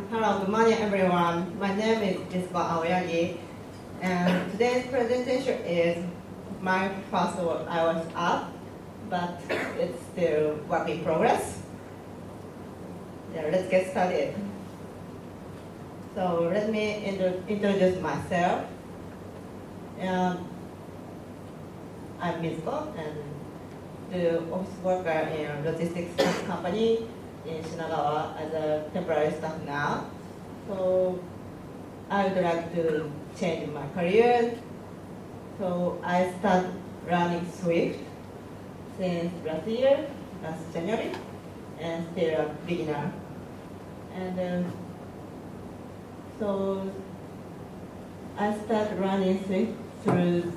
Hello, good morning everyone. My name is Mizuko Aoyagi, and today's presentation is my first iOS app, but it's still work in progress. Yeah, let's get started. So let me introduce myself. I'm Mizuko, and the office worker in a logistics company in Shinagawa as a temporary staff now. So I would like to change my career. So I started learning Swift since last January, and still a beginner. And so I started learning Swift through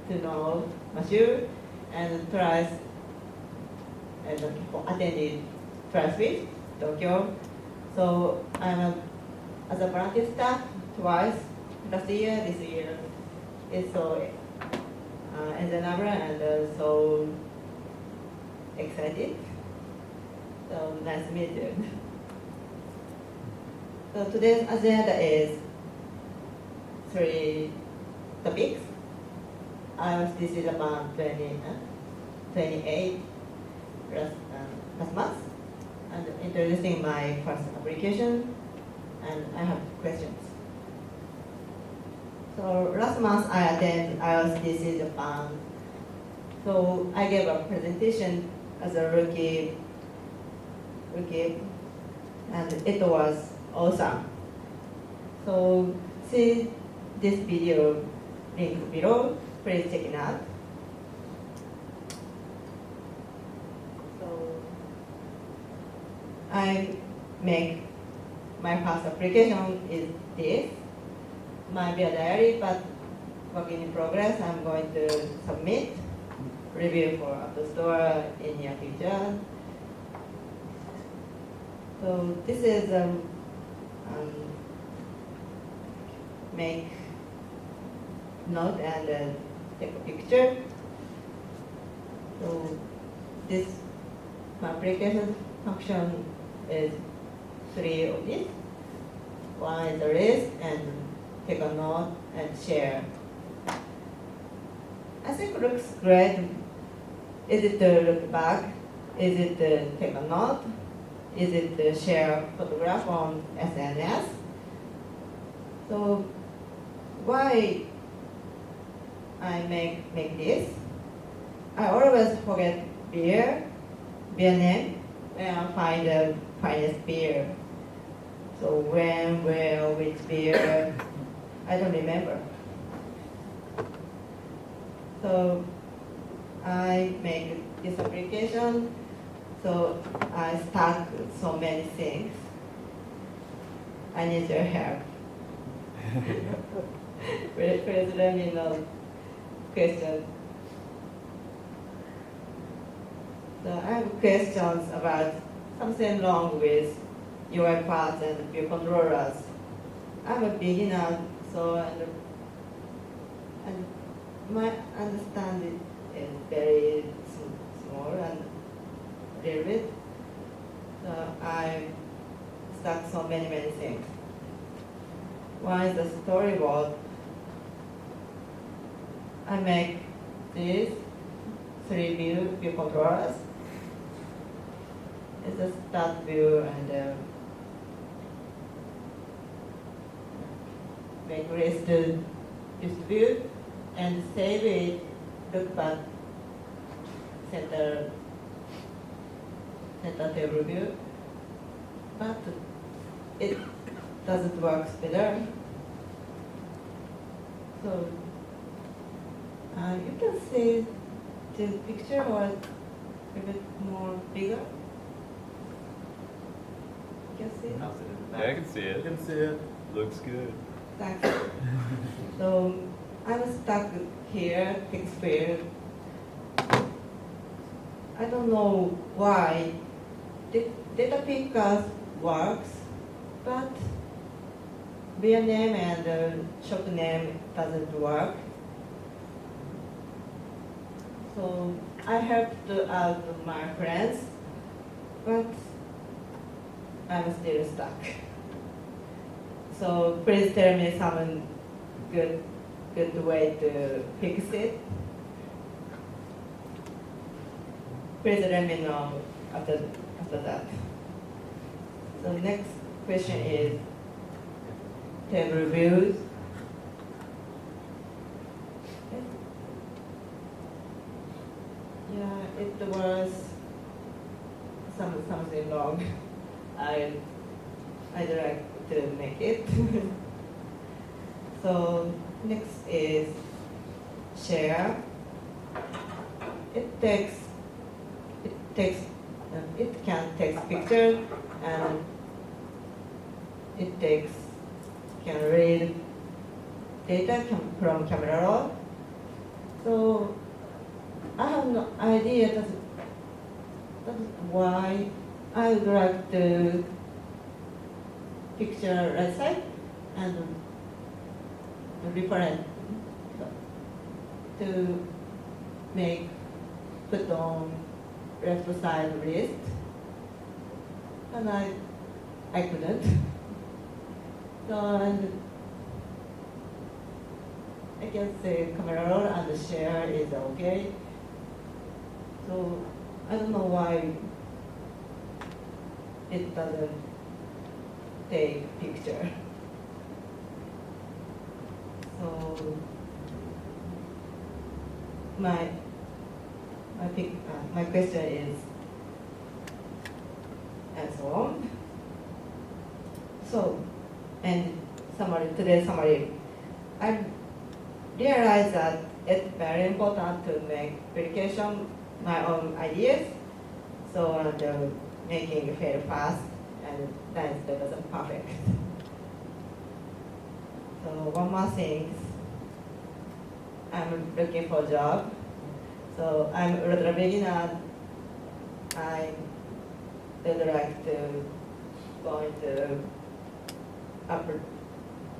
to know Mature and tries and attended Try Swift Tokyo. So as a volunteer staff twice last year, this year is so as another and so excited. So nice to meet you. So today's agenda is 3 topics. This is about 28 last month, and introducing my first application, and I have questions. So last month I attended iOS DC Japan. So I gave a presentation as a rookie, and it was awesome. So see this video link below. Please check it out. So I make my first application is this, my beer diary, but working in progress. I'm going to submit review for App Store in near future. So this is make note and take a picture. So this my application function is 3 of this. One is the list and take a note and share. I think it looks great. Is it to look back? Is it to take a note? Is it to share photograph on SNS? So why I make this? I always forget beer name when I find the finest beer. So when, where, which beer, I don't remember. So I make this application. So I start so many things. I need your help. Please let me know questions. So I have questions about something wrong with UI parts and view controllers. I'm a beginner, so and my understanding is very small and little bit. So I stuck so many things. One is the storyboard. I make these 3 view controllers. It's a start view and make list view and save it, look back, center table view. But it doesn't work better. So you can see the picture or a bit more bigger. You can see it? Yeah, I can see it. I can see it. Looks good. Thanks. So I'm stuck here, text field. I don't know why data pickers works, but beer name and shop name doesn't work. So I helped out my friends, but I'm still stuck. So please tell me some good way to fix it. Please let me know after that. So next question is table views. Yeah, it was something wrong. I'd like to make it. So next is share. It can take picture and can read data from camera roll. So I have no idea that's why I would like to picture right side and reference to put on left side wrist, and I couldn't. So and I guess the camera roll and the share is okay. So I don't know why it doesn't take picture. So my question is and so on. So and today's summary. I realized that it's very important to make application my own ideas. So making it fail fast, and that wasn't perfect. So one more thing, I'm looking for a job. So I'm a little beginner. I would like to go into upper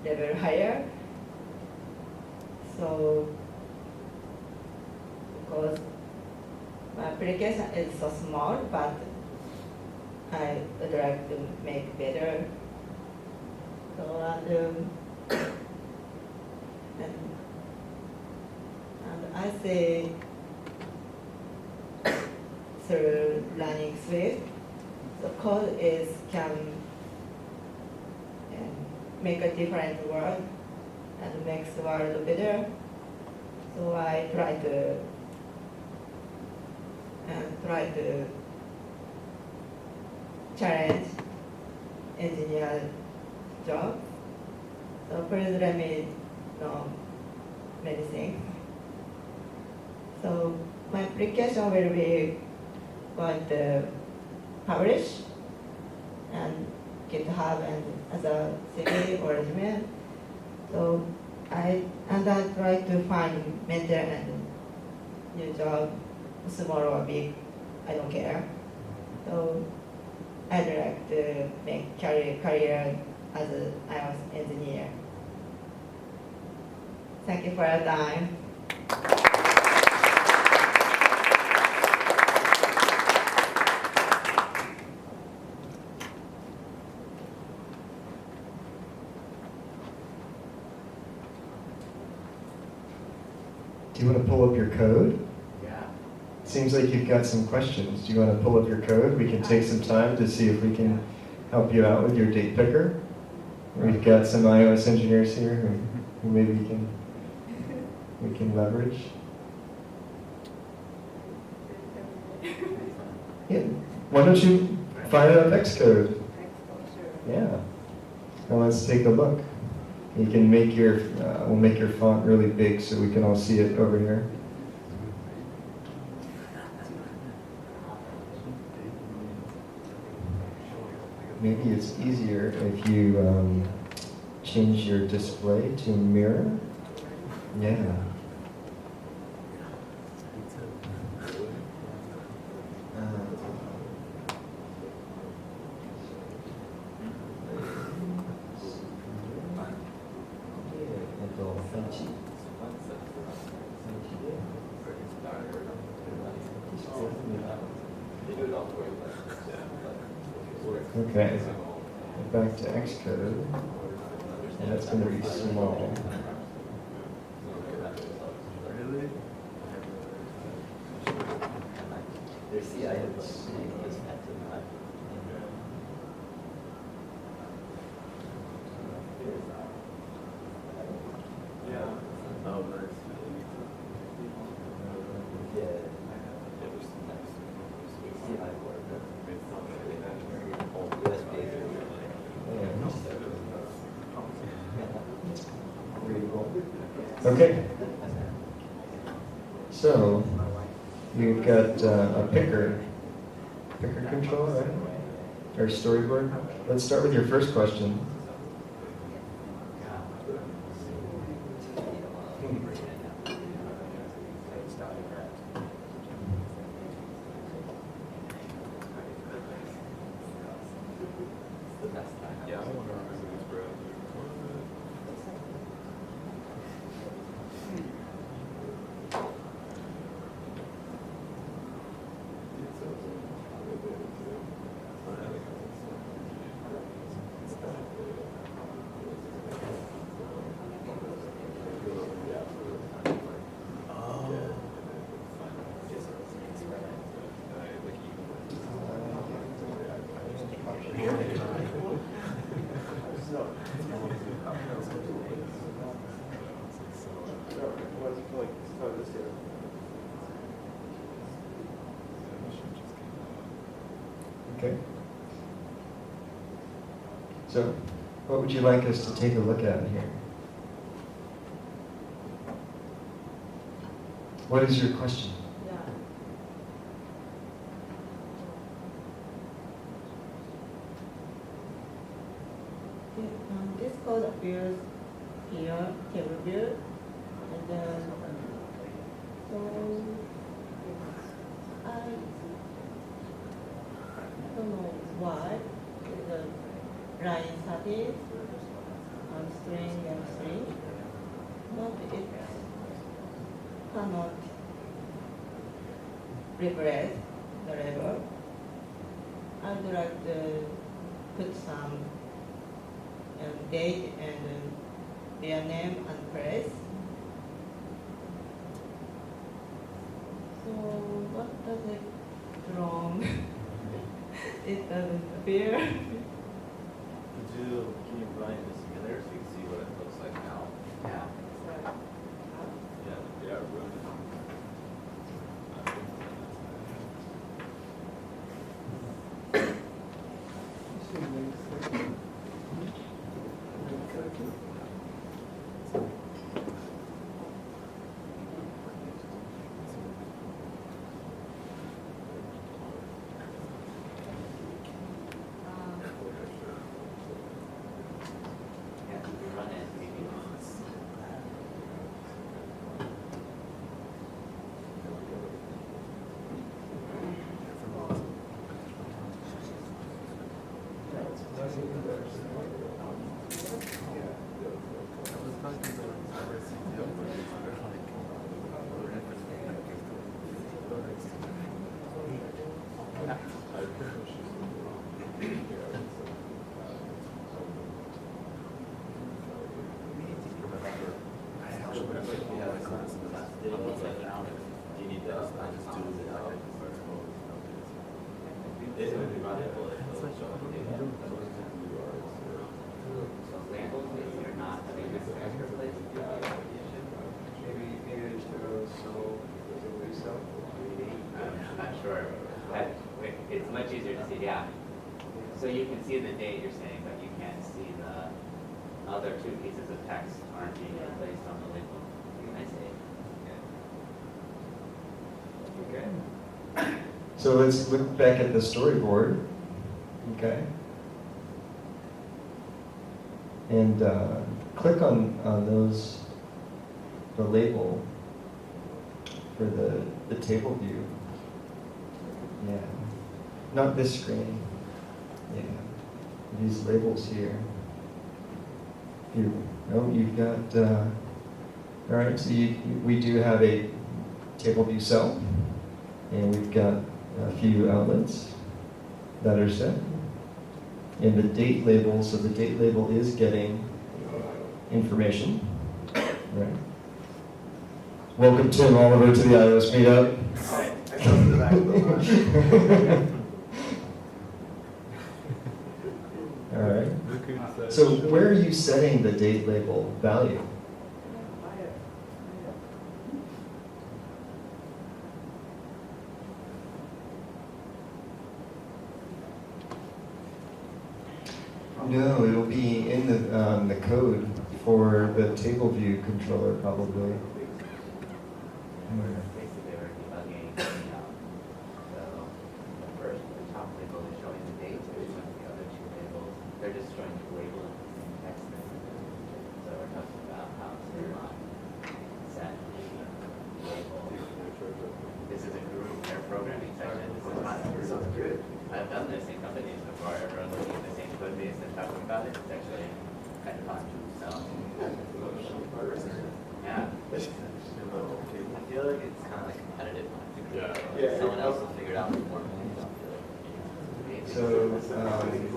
level higher. So because my application is so small, but I would like to make better. So and I say through learning Swift, the code can make a different world and makes the world better. So I try to challenge engineer job. So please let me know many things. So my application will be going to publish and GitHub and as a CV or resume. So I try to find mentor and new job, small or big, I don't care. So I'd like to make career as an iOS engineer. Thank you for your time. Do you want to pull up your code? Yeah. Seems like you've got some questions. Do you want to pull up your code? We can take some time to see if we can help you out with your date picker. We've got some iOS engineers here who maybe we can leverage. Yeah. Why don't you fire up Xcode? Yeah. Now let's take a look. You can make we'll make your font really big so we can all see it over here. Maybe it's easier if you change your display to mirror. Yeah. Okay. Back to Xcode. And that's going to be small. Really? There's the items. Yeah. Oh, nice. Yeah. HCI board. USB. Okay. So you've got a picker control, right? Or storyboard. Let's start with your first question. Yeah, I wonder if this browser. Okay. So, what would you like us to take a look at here? What is your question? Yeah. This code appears here, table view, and then so I don't know why the line started on string and string, but it cannot replace the label. I would like to put some date and their name and place. So what does it wrong? It doesn't appear. Can you run it in the simulator so you can see what it looks like now? Yeah. Yeah, really. Yeah, you can run it maybe. Do you need that? I just do it out. It's going to be running. So labels maybe are not having this extra place. Maybe it's I'm not sure. It's much easier to see, yeah. So you can see the date you're saying, but you can't see the other two pieces of text aren't being replaced on the label. I see. Okay. So let's look back at the storyboard. Okay. And click on those, the label for the table view. Yeah. Not this screen. Yeah. These labels here. You've got, all right, so we do have a table view cell, and we've got a few outlets that are set. and the date label, so the date label is getting information, right? Welcome Tim Oliver to the iOS Meetup. I come to the back of the line. All right. So where are you setting the date label value? No, it'll be in the code for the table view controller probably. Basically, we're debugging, so the first, the top label is showing the date, and the other two labels, they're just showing the label of the same text message. So we're talking about how to set the label. This is a group pair programming section. This is fun. Sounds good. I've done this in companies before. Everyone looking at the same code base and talking about it. It's actually kind of fun. So, yeah. I feel like it's kind of like competitive. Yeah. Someone else will figure it out before me. So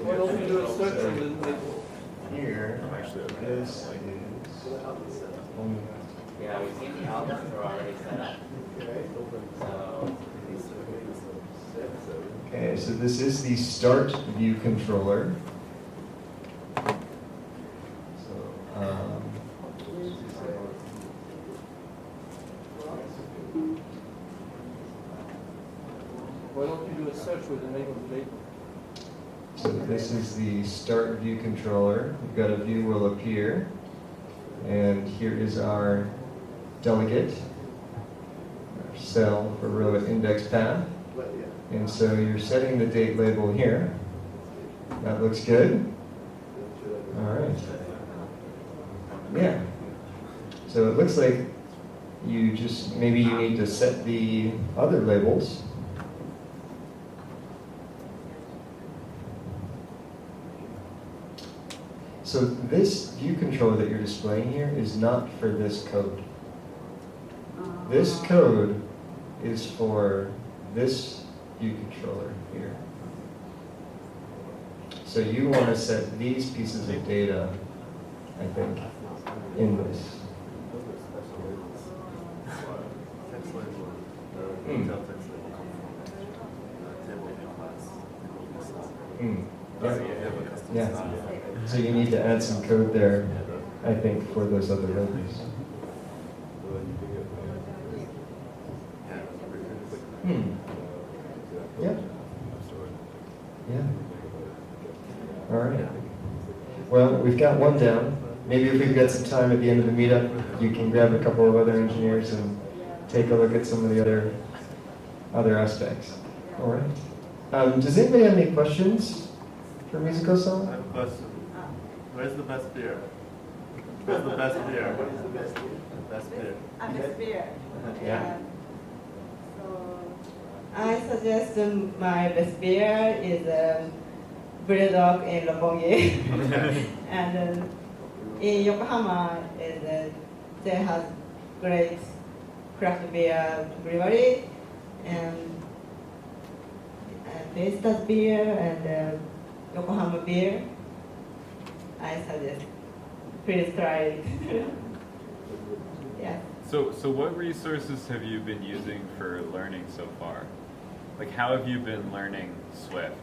Why don't we do a search on the label? here, this is only Yeah, we've seen the albums are already set up. So, okay, so this is the start view controller. So, Why don't you do a search with the name of the label? so this is the start view controller. We've got a view will appear, and here is our delegate, our cell for row at index path. And so you're setting the date label here. That looks good. All right. Yeah. So it looks like you just, maybe you need to set the other labels. So this view controller that you're displaying here is not for this code. This code is for this view controller here. So you want to set these pieces of data, I think, in this. Yeah. So you need to add some code there, I think, for those other labels. Yeah. Yeah. All right. Well, we've got one down. Maybe if we've got some time at the end of the meetup, you can grab a couple of other engineers and take a look at some of the other aspects. All right. Does anybody have any questions for Mizuko-san? I have a question. Where's the best beer? Where's the best beer? What is the best beer? Best beer. Best beer. Yeah. So I suggest my best beer is Bulldog in Roppongi. And in Yokohama, they have great craft beer brewery and Vestas beer and Yokohama beer. I suggest, please try it. Yeah. So what resources have you been using for learning so far? Like, how have you been learning Swift?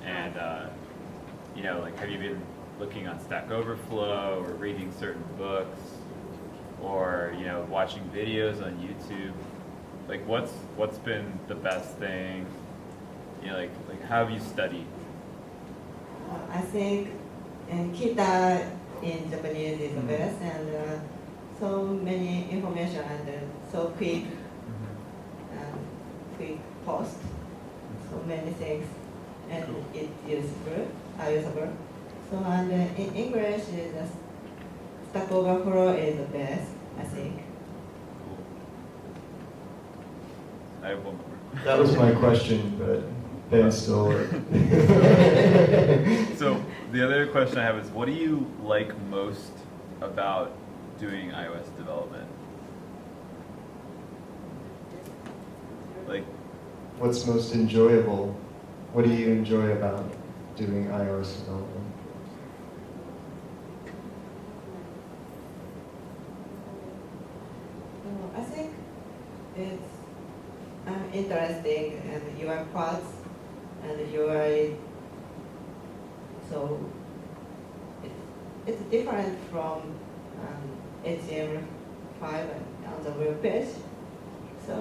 And, like, have you been looking on Stack Overflow or reading certain books or, watching videos on YouTube? Like, what's been the best thing? Like how have you studied? I think Kita in Japanese is the best, and so many information and so quick post, so many things, and Cool. it is good, usable. So and in English is Stack Overflow is the best, I think. Cool. I have one more. That was my question, but Ben stole it. So the other question I have is, what do you like most about doing iOS development? Like, What's most enjoyable? What do you enjoy about doing iOS development? I think it's interesting and UI parts and UI. So it's different from HTML5 on the web page. So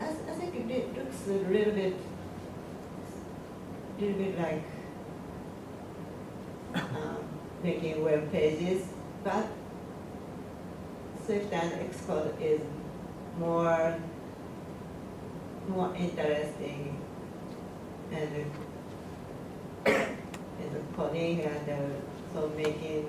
I think it looks a little bit like making web pages, but Swift and Xcode is more interesting and in the coding and so making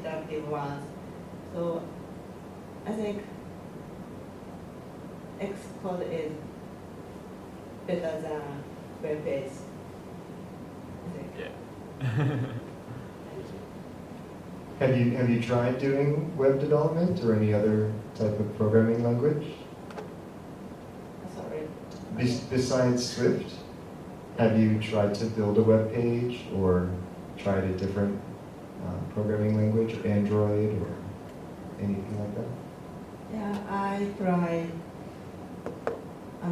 interactive ones. So I think Xcode is better than web page. I think. Yeah. Have you tried doing web development or any other type of programming language? Sorry. Besides Swift, have you tried to build a web page or tried a different programming language, or Android or anything like that? Yeah, I tried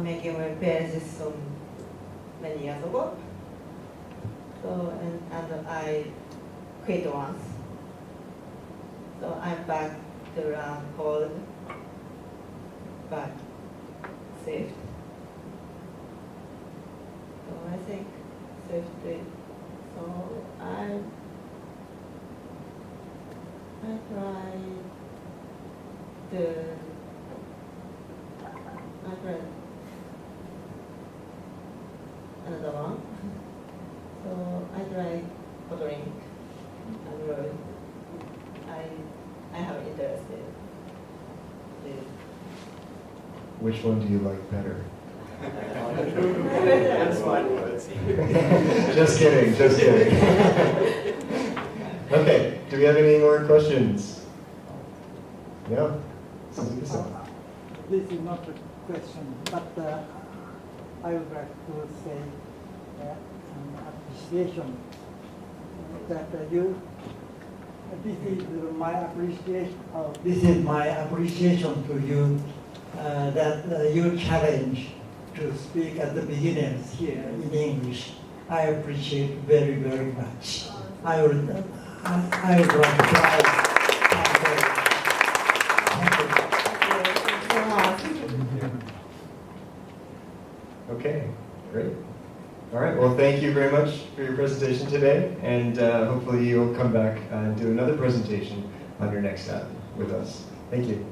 making web pages some many years ago. So and I quit once. So I'm back to learn code, but Swift. So I think Swift is, so I tried another one. So I tried Kotlin and Android. I have interest in this. Which one do you like better? That's fine. Just kidding, just kidding. Okay, do we have any more questions? No? This is not a question, but I would like to say an appreciation that you. This is my appreciation. This is my appreciation to you that you challenge to speak at the beginners here in English. I appreciate very, very much. I would like to try. Okay, great. All right, well, thank you very much for your presentation today, and hopefully you'll come back and do another presentation on your next app with us. Thank you.